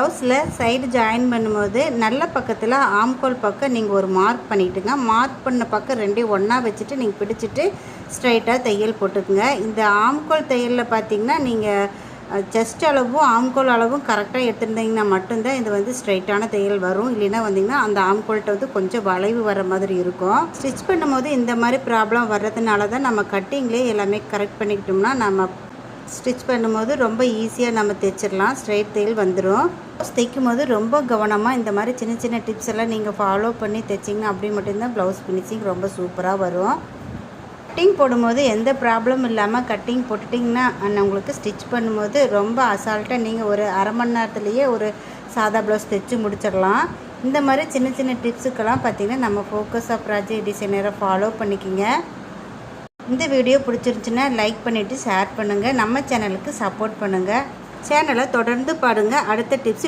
ப்ளவுஸில் side join பண்ணும்போது நல்ல பக்கத்தில் ஆம்கோல் பக்கம் நீங்கள் ஒரு மார்க் பண்ணிவிட்டுங்க. மார்க் பண்ண பக்கம் ரெண்டையும் ஒன்றா வச்சுட்டு நீங்கள் பிடிச்சிட்டு ஸ்ட்ரைட்டாக தையல் போட்டுக்குங்க. இந்த ஆம்கோல் தையலில் பார்த்திங்கன்னா நீங்கள் செஸ்ட் அளவும் ஆம்கோல் அளவும் கரெக்டாக எடுத்துருந்தீங்கன்னா மட்டும்தான் இது வந்து ஸ்ட்ரைட்டான தையல் வரும். இல்லைன்னா வந்திங்கன்னா அந்த ஆம்கோல்கிட்ட வந்து கொஞ்சம் வளைவு வர மாதிரி இருக்கும். ஸ்டிச் பண்ணும்போது இந்த மாதிரி ப்ராப்ளம் வர்றதுனால தான் நம்ம கட்டிங்லேயே எல்லாமே கரெக்ட் பண்ணிக்கிட்டோம்னா நம்ம ஸ்டிச் பண்ணும்போது ரொம்ப ஈஸியாக நம்ம தைச்சிடலாம். ஸ்ட்ரைட் தையல் வந்துடும். தைக்கும் போது ரொம்ப கவனமாக இந்த மாதிரி சின்ன சின்ன டிப்ஸ் எல்லாம் நீங்கள் ஃபாலோ பண்ணி தைச்சிங்கன்னா அப்படி மட்டும்தான் ப்ளவுஸ் ஃபினிஷிங் ரொம்ப சூப்பராக வரும். கட்டிங் போடும்போது எந்த ப்ராப்ளம் இல்லாமல் கட்டிங் போட்டுட்டிங்கன்னா உங்களுக்கு ஸ்டிச் பண்ணும்போது ரொம்ப அசால்ட்டாக நீங்கள் ஒரு அரை மணி நேரத்துலேயே ஒரு சாதா ப்ளவுஸ் தைச்சி முடிச்சிடலாம். இந்த மாதிரி சின்ன சின்ன டிப்ஸுக்கெல்லாம் பார்த்திங்கன்னா நம்ம ஃபோக்கஸ் ஆஃப் ப்ராஜெக்ட் டிசைனரை ஃபாலோ பண்ணிக்கிங்க. இந்த வீடியோ பிடிச்சிருந்துச்சுன்னா லைக் பண்ணிவிட்டு ஷேர் பண்ணுங்கள். நம்ம சேனலுக்கு சப்போர்ட் பண்ணுங்கள். சேனலை தொடர்ந்து பாருங்கள். அடுத்த டிப்ஸ்